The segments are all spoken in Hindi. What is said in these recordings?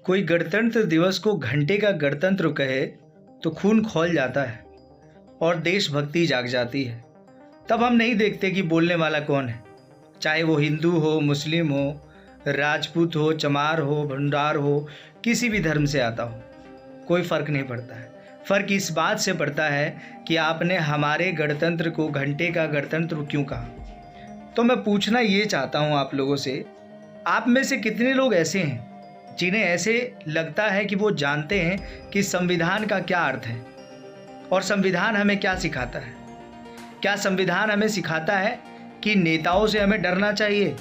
कोई गणतंत्र दिवस को घंटे का गणतंत्र कहे तो खून खौल जाता है और देशभक्ति जाग जाती है। तब हम नहीं देखते कि बोलने वाला कौन है, चाहे वो हिंदू हो, मुस्लिम हो, राजपूत हो, चमार हो, भंडार हो, किसी भी धर्म से आता हो, कोई फ़र्क नहीं पड़ता है। फ़र्क इस बात से पड़ता है कि आपने हमारे गणतंत्र को घंटे का गणतंत्र क्यों कहा। तो मैं पूछना ये चाहता हूँ आप लोगों से, आप में से कितने लोग ऐसे हैं जिन्हें ऐसे लगता है कि वो जानते हैं कि संविधान का क्या अर्थ है और संविधान हमें क्या सिखाता है। क्या संविधान हमें सिखाता है कि नेताओं से हमें डरना चाहिए?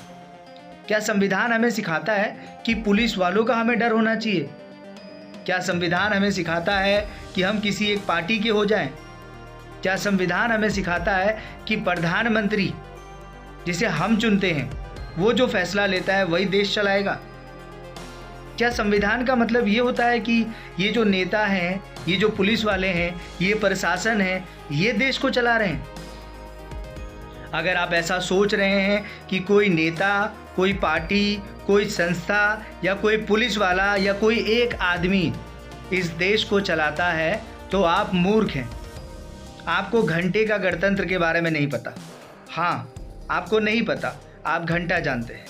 क्या संविधान हमें सिखाता है कि पुलिस वालों का हमें डर होना चाहिए? क्या संविधान हमें सिखाता है कि हम किसी एक पार्टी के हो जाएं? क्या संविधान हमें सिखाता है कि प्रधानमंत्री जिसे हम चुनते हैं वो जो फैसला लेता है वही देश चलाएगा? क्या संविधान का मतलब ये होता है कि ये जो नेता हैं, ये जो पुलिस वाले हैं, ये प्रशासन है, ये देश को चला रहे हैं? अगर आप ऐसा सोच रहे हैं कि कोई नेता, कोई पार्टी, कोई संस्था या कोई पुलिस वाला या कोई एक आदमी इस देश को चलाता है तो आप मूर्ख हैं। आपको घंटे का गणतंत्र के बारे में नहीं पता। हाँ, आपको नहीं पता, आप घंटा जानते हैं।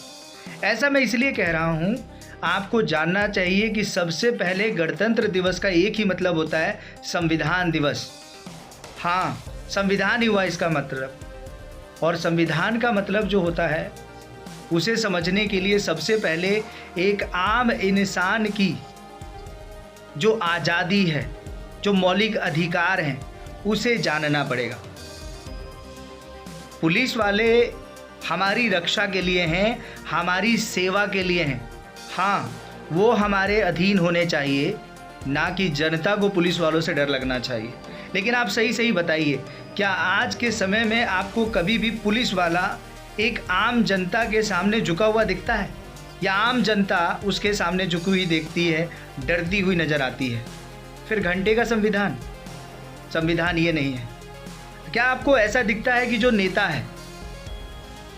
ऐसा मैं इसलिए कह रहा हूँ, आपको जानना चाहिए कि सबसे पहले गणतंत्र दिवस का एक ही मतलब होता है, संविधान दिवस। हाँ, संविधान ही हुआ इसका मतलब। और संविधान का मतलब जो होता है उसे समझने के लिए सबसे पहले एक आम इंसान की जो आज़ादी है, जो मौलिक अधिकार हैं, उसे जानना पड़ेगा। पुलिस वाले हमारी रक्षा के लिए हैं, हमारी सेवा के लिए हैं। हाँ, वो हमारे अधीन होने चाहिए, ना कि जनता को पुलिस वालों से डर लगना चाहिए। लेकिन आप सही बताइए, क्या आज के समय में आपको कभी भी पुलिस वाला एक आम जनता के सामने झुका हुआ दिखता है? या आम जनता उसके सामने झुकी हुई देखती है, डरती हुई नज़र आती है? फिर घंटे का संविधान ये नहीं है। क्या आपको ऐसा दिखता है कि जो नेता है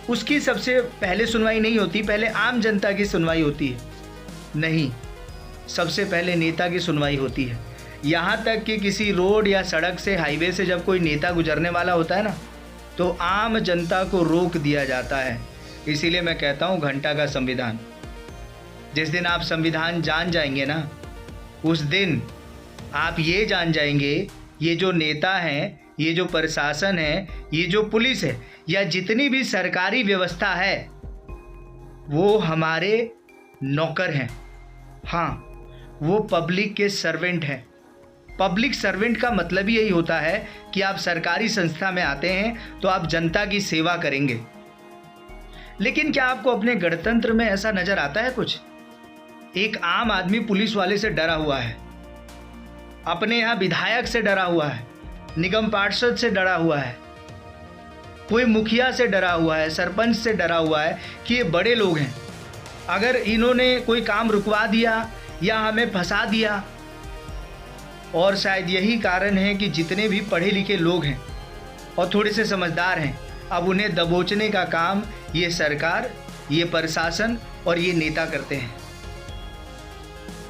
उसकी सबसे पहले सुनवाई नहीं होती, पहले आम जनता की सुनवाई होती है? नहीं, सबसे पहले नेता की सुनवाई होती है। यहाँ तक कि किसी रोड या सड़क से, हाईवे से जब कोई नेता गुजरने वाला होता है ना, तो आम जनता को रोक दिया जाता है। इसीलिए मैं कहता हूँ घंटा का संविधान। जिस दिन आप संविधान जान जाएंगे ना, उस दिन आप ये जान जाएंगे, ये जो नेता हैं, ये जो प्रशासन है, ये जो पुलिस है, या जितनी भी सरकारी व्यवस्था है, वो हमारे नौकर हैं। हाँ, वो पब्लिक के सर्वेंट हैं। पब्लिक सर्वेंट का मतलब यही होता है कि आप सरकारी संस्था में आते हैं तो आप जनता की सेवा करेंगे। लेकिन क्या आपको अपने गणतंत्र में ऐसा नज़र आता है कुछ? एक आम आदमी पुलिस वाले से डरा हुआ है, अपने यहाँ विधायक से डरा हुआ है, निगम पार्षद से डरा हुआ है, कोई मुखिया से डरा हुआ है, सरपंच से डरा हुआ है कि ये बड़े लोग हैं, अगर इन्होंने कोई काम रुकवा दिया या हमें फंसा दिया। और शायद यही कारण है कि जितने भी पढ़े लिखे लोग हैं और थोड़े से समझदार हैं, अब उन्हें दबोचने का काम ये सरकार, ये प्रशासन और ये नेता करते हैं।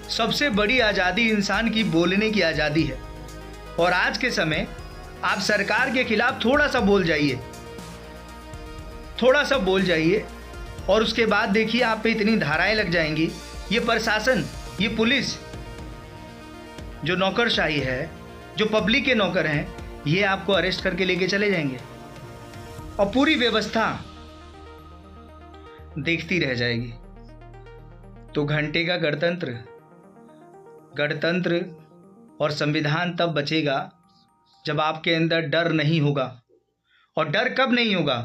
सबसे बड़ी आज़ादी इंसान की बोलने की आज़ादी है। और आज के समय आप सरकार के खिलाफ थोड़ा सा बोल जाइए और उसके बाद देखिए आप पे इतनी धाराएं लग जाएंगी। ये प्रशासन, ये पुलिस जो नौकरशाही है, जो पब्लिक के नौकर हैं, ये आपको अरेस्ट करके लेके चले जाएंगे और पूरी व्यवस्था देखती रह जाएगी। तो घंटे का गणतंत्र और संविधान तब बचेगा जब आपके अंदर डर नहीं होगा। और डर कब नहीं होगा?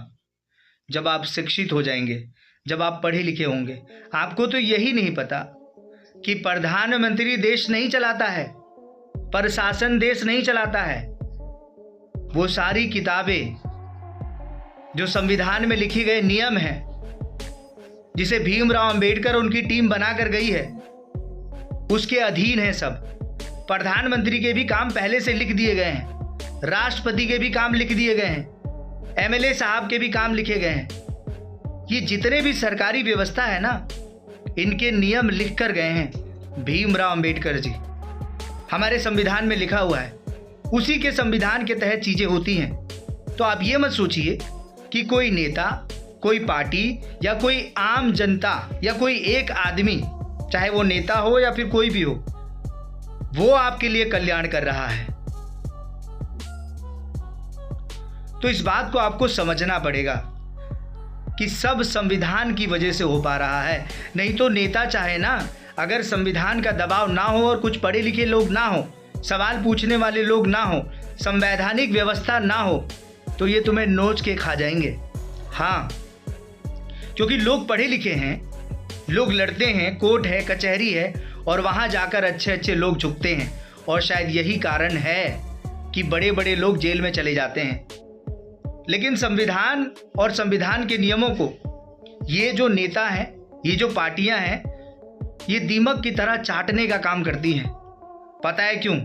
जब आप शिक्षित हो जाएंगे, जब आप पढ़े लिखे होंगे। आपको तो यही नहीं पता कि प्रधानमंत्री देश नहीं चलाता है, प्रशासन देश नहीं चलाता है। वो सारी किताबें जो संविधान में लिखी गए नियम हैं, जिसे भीमराव अंबेडकर उनकी टीम बनाकर गई है, उसके अधीन है सब। प्रधानमंत्री के भी काम पहले से लिख दिए गए हैं, राष्ट्रपति के भी काम लिख दिए गए हैं, एमएलए साहब के भी काम लिखे गए हैं। ये जितने भी सरकारी व्यवस्था है ना, इनके नियम लिख कर गए हैं। भीमराव अंबेडकर जी। हमारे संविधान में लिखा हुआ है, उसी के संविधान के तहत चीज़ें होती हैं। तो आप ये मत सोचिए कि कोई नेता, कोई पार्टी या कोई आम जनता या कोई एक आदमी, चाहे वो नेता हो या फिर कोई भी हो, वो आपके लिए कल्याण कर रहा है। तो इस बात को आपको समझना पड़ेगा कि सब संविधान की वजह से हो पा रहा है। नहीं तो नेता चाहे ना, अगर संविधान का दबाव ना हो और कुछ पढ़े लिखे लोग ना हो, सवाल पूछने वाले लोग ना हो, संवैधानिक व्यवस्था ना हो, तो ये तुम्हें नोच के खा जाएंगे। हाँ, क्योंकि लोग पढ़े लिखे हैं, लोग लड़ते हैं, कोर्ट है, कचहरी है, और वहाँ जाकर अच्छे अच्छे लोग झुकते हैं। और शायद यही कारण है कि बड़े बड़े लोग जेल में चले जाते हैं। लेकिन संविधान और संविधान के नियमों को ये जो नेता हैं, ये जो पार्टियां हैं, ये दीमक की तरह चाटने का काम करती हैं। पता है क्यों?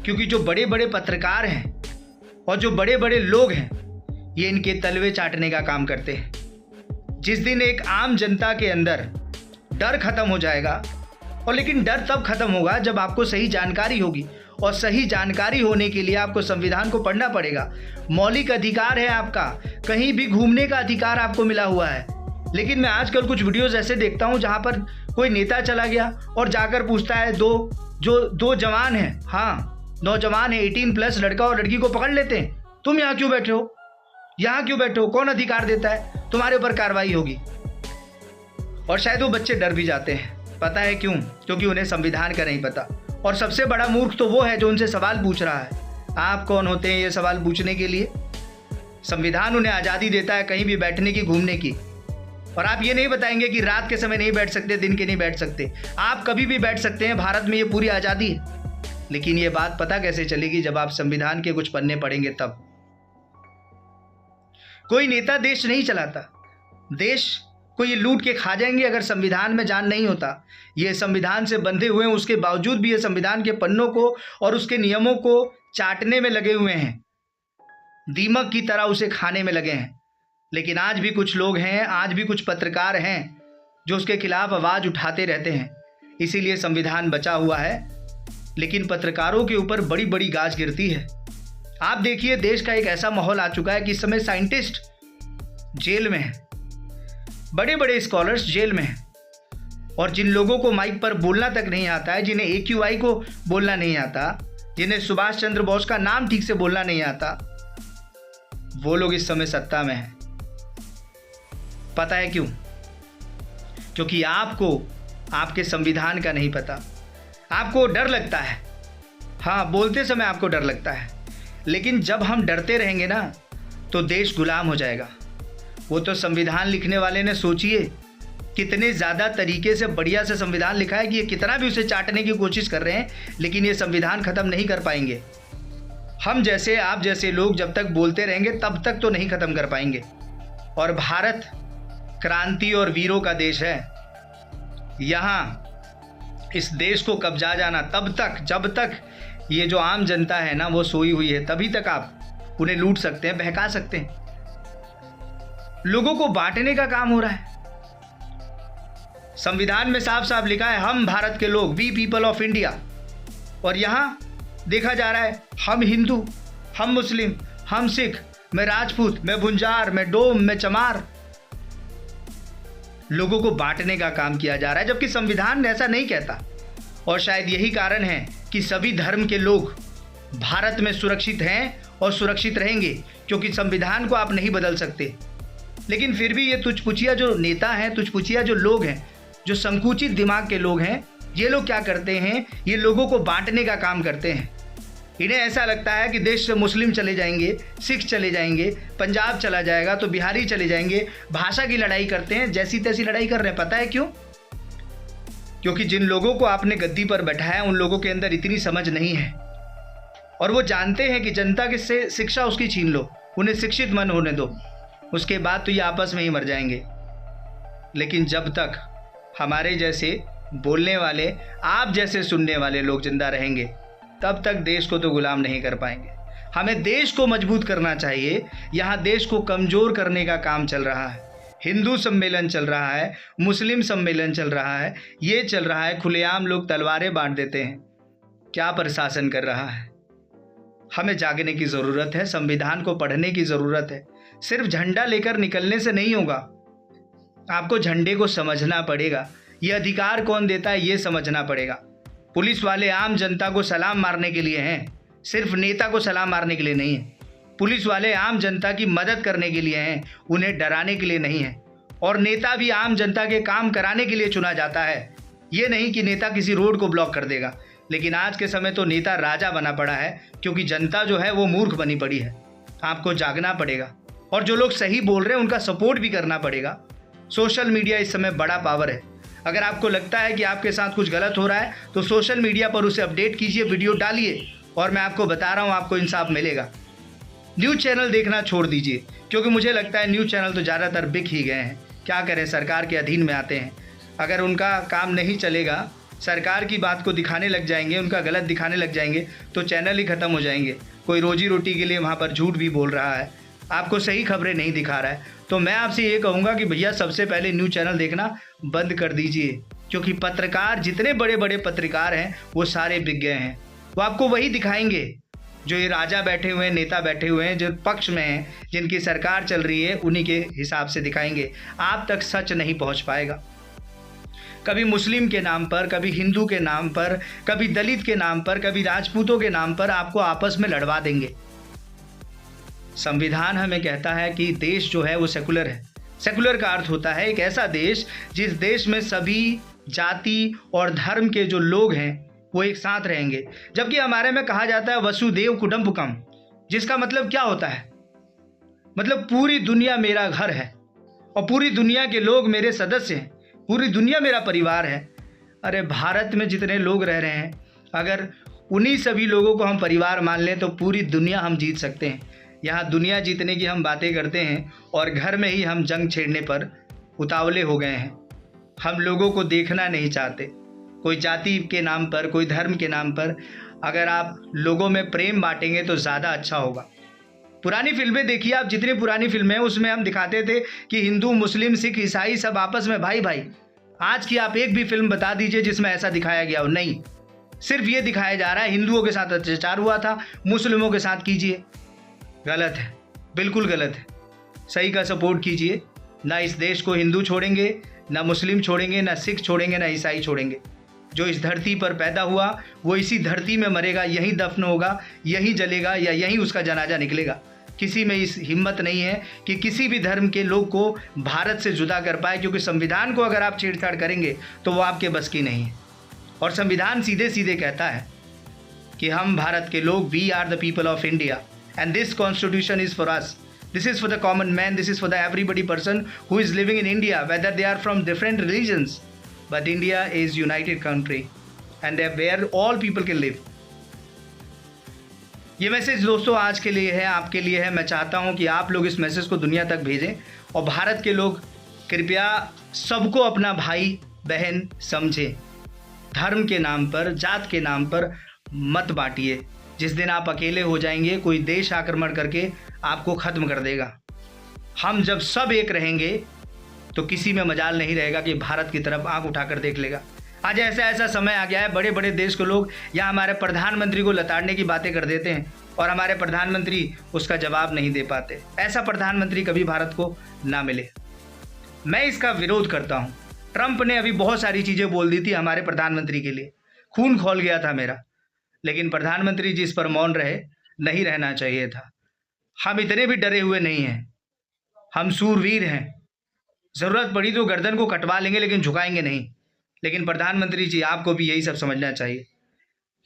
क्योंकि जो बड़े बड़े पत्रकार हैं और जो बड़े बड़े लोग हैं, ये इनके तलवे चाटने का काम करते हैं। जिस दिन एक आम जनता के अंदर डर खत्म हो जाएगा, और लेकिन डर तब खत्म होगा जब आपको सही जानकारी होगी, और सही जानकारी होने के लिए आपको संविधान को पढ़ना पड़ेगा। मौलिक अधिकार है आपका, कहीं भी घूमने का अधिकार आपको मिला हुआ है। लेकिन मैं आजकल कुछ वीडियोस ऐसे देखता हूं जहां पर कोई नेता चला गया और जाकर पूछता है, दो जवान हैं, हाँ नौजवान है, 18+ लड़का और लड़की को पकड़ लेते हैं, तुम यहाँ क्यों बैठे हो, यहाँ क्यों बैठे हो, कौन अधिकार देता है, तुम्हारे ऊपर कार्रवाई होगी। और शायद वो बच्चे डर भी जाते हैं। पता है क्यों? क्योंकि उन्हें संविधान का नहीं पता। और सबसे बड़ा मूर्ख तो वो है जो उनसे सवाल पूछ रहा है। आप कौन होते हैं ये सवाल पूछने के लिए? संविधान उन्हें आज़ादी देता है कहीं भी बैठने की, घूमने की। और आप ये नहीं बताएंगे कि रात के समय नहीं बैठ सकते, दिन के नहीं बैठ सकते। आप कभी भी बैठ सकते हैं, भारत में ये पूरी आज़ादी है। लेकिन ये बात पता कैसे चलेगी? जब आप संविधान के कुछ पन्ने पढ़ेंगे तब। कोई नेता देश नहीं चलाता, देश को ये लूट के खा जाएंगे अगर संविधान में जान नहीं होता। ये संविधान से बंधे हुए हैं, उसके बावजूद भी ये संविधान के पन्नों को और उसके नियमों को चाटने में लगे हुए हैं, दीमक की तरह उसे खाने में लगे हैं। लेकिन आज भी कुछ लोग हैं, आज भी कुछ पत्रकार हैं जो उसके खिलाफ आवाज़ उठाते रहते हैं। इसीलिए संविधान बचा हुआ है। लेकिन पत्रकारों के ऊपर बड़ी बड़ी गाज गिरती है। आप देखिए, देश का एक ऐसा माहौल आ चुका है कि इस समय साइंटिस्ट जेल में हैं, बड़े बड़े स्कॉलर्स जेल में हैं, और जिन लोगों को माइक पर बोलना तक नहीं आता है, जिन्हें AQI को बोलना नहीं आता, जिन्हें सुभाष चंद्र बोस का नाम ठीक से बोलना नहीं आता, वो लोग इस समय सत्ता में हैं। पता है क्यों? क्योंकि आपको आपके संविधान का नहीं पता। आपको डर लगता है, हाँ बोलते समय आपको डर लगता है, लेकिन जब हम डरते रहेंगे ना तो देश गुलाम हो जाएगा। वो तो संविधान लिखने वाले ने, सोचिए कितने ज़्यादा तरीके से बढ़िया से संविधान लिखा है कि ये कितना भी उसे चाटने की कोशिश कर रहे हैं, लेकिन ये संविधान ख़त्म नहीं कर पाएंगे। हम जैसे, आप जैसे लोग जब तक बोलते रहेंगे तब तक तो नहीं ख़त्म कर पाएंगे। और भारत क्रांति और वीरों का देश है। यहाँ इस देश को कब्जा जाना तब तक, जब तक ये जो आम जनता है ना वो सोई हुई है, तभी तक आप उन्हें लूट सकते हैं, बहका सकते हैं। लोगों को बांटने का काम हो रहा है। संविधान में साफ साफ लिखा है, हम भारत के लोग, वी पीपल ऑफ इंडिया। और यहाँ देखा जा रहा है, हम हिंदू, हम मुस्लिम, हम सिख, मैं राजपूत, मैं भुंजार, मैं डोम, मैं चमार। लोगों को बांटने का काम किया जा रहा है, जबकि संविधान ऐसा नहीं कहता। और शायद यही कारण है कि सभी धर्म के लोग भारत में सुरक्षित हैं और सुरक्षित रहेंगे, क्योंकि संविधान को आप नहीं बदल सकते। लेकिन फिर भी ये तुच्छपुचिया जो नेता हैं, तुच्छपुचिया जो लोग हैं, जो संकुचित दिमाग के लोग हैं, ये लोग क्या करते हैं? ये लोगों को बांटने का काम करते हैं। इन्हें ऐसा लगता है कि देश से मुस्लिम चले जाएंगे, सिख चले जाएंगे, पंजाब चला जाएगा तो बिहारी चले जाएंगे। भाषा की लड़ाई करते हैं, जैसी तैसी लड़ाई कर रहे हैं। पता है क्यों? क्योंकि जिन लोगों को आपने गद्दी पर बैठाया उन लोगों के अंदर इतनी समझ नहीं है, और वो जानते हैं कि जनता के से शिक्षा उसकी छीन लो, उन्हें शिक्षित मन होने दो, उसके बाद तो ये आपस में ही मर जाएंगे। लेकिन जब तक हमारे जैसे बोलने वाले, आप जैसे सुनने वाले लोग जिंदा रहेंगे, तब तक देश को तो गुलाम नहीं कर पाएंगे। हमें देश को मजबूत करना चाहिए। यहाँ देश को कमज़ोर करने का काम चल रहा है। हिंदू सम्मेलन चल रहा है, मुस्लिम सम्मेलन चल रहा है, ये चल रहा है, खुलेआम लोग तलवारें बांट देते हैं। क्या प्रशासन कर रहा है? हमें जागने की ज़रूरत है, संविधान को पढ़ने की ज़रूरत है। सिर्फ झंडा लेकर निकलने से नहीं होगा, आपको झंडे को समझना पड़ेगा। ये अधिकार कौन देता है ये समझना पड़ेगा। पुलिस वाले आम जनता को सलाम मारने के लिए हैं, सिर्फ नेता को सलाम मारने के लिए नहीं है। पुलिस वाले आम जनता की मदद करने के लिए हैं, उन्हें डराने के लिए नहीं है। और नेता भी आम जनता के काम कराने के लिए चुना जाता है, ये नहीं कि नेता किसी रोड को ब्लॉक कर देगा। लेकिन आज के समय तो नेता राजा बना पड़ा है, क्योंकि जनता जो है वो मूर्ख बनी पड़ी है। आपको जागना पड़ेगा और जो लोग सही बोल रहे हैं उनका सपोर्ट भी करना पड़ेगा। सोशल मीडिया इस समय बड़ा पावर है। अगर आपको लगता है कि आपके साथ कुछ गलत हो रहा है तो सोशल मीडिया पर उसे अपडेट कीजिए, वीडियो डालिए, और मैं आपको बता रहा हूँ आपको इंसाफ मिलेगा। न्यूज़ चैनल देखना छोड़ दीजिए, क्योंकि मुझे लगता है न्यूज़ चैनल तो ज़्यादातर बिक ही गए हैं। क्या करें, सरकार के अधीन में आते हैं। अगर उनका काम नहीं चलेगा, सरकार की बात को दिखाने लग जाएंगे, उनका गलत दिखाने लग जाएंगे, तो चैनल ही ख़त्म हो जाएंगे। कोई रोजी रोटी के लिए वहाँ पर झूठ भी बोल रहा है, आपको सही खबरें नहीं दिखा रहा है। तो मैं आपसे ये कहूँगा कि भैया सबसे पहले न्यूज़ चैनल देखना बंद कर दीजिए, क्योंकि पत्रकार, जितने बड़े बड़े पत्रकार हैं वो सारे बिक गए हैं। वो आपको वही दिखाएंगे जो ये राजा बैठे हुए हैं, नेता बैठे हुए हैं, जो पक्ष में हैं, जिनकी सरकार चल रही है, उन्हीं के हिसाब से दिखाएंगे। आप तक सच नहीं पहुंच पाएगा। कभी मुस्लिम के नाम पर, कभी हिंदू के नाम पर, कभी दलित के नाम पर, कभी राजपूतों के नाम पर आपको आपस में लड़वा देंगे। संविधान हमें कहता है कि देश जो है वो सेकुलर है। सेकुलर का अर्थ होता है एक ऐसा देश जिस देश में सभी जाति और धर्म के जो लोग हैं वो एक साथ रहेंगे। जबकि हमारे में कहा जाता है वसुदेव कुटुंबकम, जिसका मतलब क्या होता है? मतलब पूरी दुनिया मेरा घर है और पूरी दुनिया के लोग मेरे सदस्य हैं, पूरी दुनिया मेरा परिवार है। अरे भारत में जितने लोग रह रहे हैं, अगर उन्हीं सभी लोगों को हम परिवार मान लें तो पूरी दुनिया हम जीत सकते हैं। यहाँ दुनिया जीतने की हम बातें करते हैं और घर में ही हम जंग छेड़ने पर उतावले हो गए हैं। हम लोगों को देखना नहीं चाहते। कोई जाति के नाम पर, कोई धर्म के नाम पर अगर आप लोगों में प्रेम बांटेंगे तो ज़्यादा अच्छा होगा। पुरानी फिल्में देखिए आप, जितनी पुरानी फिल्में हैं उसमें हम दिखाते थे कि हिंदू, मुस्लिम, सिख, ईसाई सब आपस में भाई भाई। आज की आप एक भी फिल्म बता दीजिए जिसमें ऐसा दिखाया गया हो। नहीं, सिर्फ ये दिखाया जा रहा है हिंदुओं के साथ अत्याचार हुआ था, मुस्लिमों के साथ कीजिए। गलत है, बिल्कुल गलत है। सही का सपोर्ट कीजिए। ना इस देश को हिंदू छोड़ेंगे, ना मुस्लिम छोड़ेंगे, ना सिख छोड़ेंगे, ना ईसाई छोड़ेंगे। जो इस धरती पर पैदा हुआ वो इसी धरती में मरेगा, यहीं दफन होगा, यहीं जलेगा या यहीं उसका जनाजा निकलेगा। किसी में इस हिम्मत नहीं है कि किसी भी धर्म के लोग को भारत से जुदा कर पाए, क्योंकि संविधान को अगर आप छेड़छाड़ करेंगे तो वो आपके बस की नहीं है। और संविधान सीधे सीधे कहता है कि हम भारत के लोग, we are the people of India and this constitution is for us, this is for the common man, this is for the everybody person who is living in India, whether they are from different religions, but India is united country and where all people can live. ये मैसेज दोस्तों आज के लिए है, आपके लिए है। मैं चाहता हूँ कि आप लोग इस मैसेज को दुनिया तक भेजें और भारत के लोग कृपया सबको अपना भाई बहन समझें। धर्म के नाम पर, जात के नाम पर मत बांटिए। जिस दिन आप अकेले हो जाएंगे, कोई देश आक्रमण करके आपको ख़त्म कर देगा। हम जब सब एक रहेंगे तो किसी में मजाल नहीं रहेगा कि भारत की तरफ आंख उठाकर देख लेगा। आज ऐसा समय आ गया है, बड़े बड़े देश के लोग या हमारे प्रधानमंत्री को लताड़ने की बातें कर देते हैं और हमारे प्रधानमंत्री उसका जवाब नहीं दे पाते। ऐसा प्रधानमंत्री कभी भारत को ना मिले। मैं इसका विरोध करता हूँ। ट्रंप ने अभी बहुत सारी चीज़ें बोल दी थी हमारे प्रधानमंत्री के लिए, खून खौल गया था मेरा। लेकिन प्रधानमंत्री जी इस पर मौन रहे, नहीं रहना चाहिए था। हम इतने भी डरे हुए नहीं हैं, हम सूरवीर हैं। ज़रूरत पड़ी तो गर्दन को कटवा लेंगे लेकिन झुकाएंगे नहीं। लेकिन प्रधानमंत्री जी आपको भी यही सब समझना चाहिए।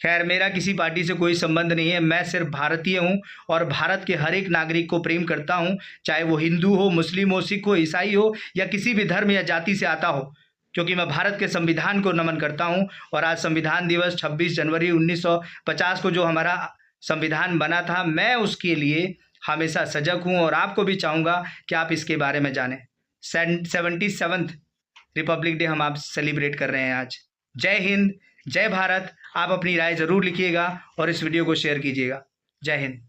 खैर, मेरा किसी पार्टी से कोई संबंध नहीं है। मैं सिर्फ भारतीय हूँ और भारत के हर एक नागरिक को प्रेम करता हूँ, चाहे वो हिंदू हो, मुस्लिम हो, सिख हो, ईसाई हो या किसी भी धर्म या जाति से आता हो, क्योंकि मैं भारत के संविधान को नमन करता हूँ। और आज संविधान दिवस 26 जनवरी 1950 को जो हमारा संविधान बना था, मैं उसके लिए हमेशा सजग हूँ और आपको भी चाहूँगा कि आप इसके बारे में जानें। 77th रिपब्लिक डे हम आप सेलिब्रेट कर रहे हैं आज। जय हिंद, जय भारत। आप अपनी राय ज़रूर लिखिएगा और इस वीडियो को शेयर कीजिएगा। जय हिंद।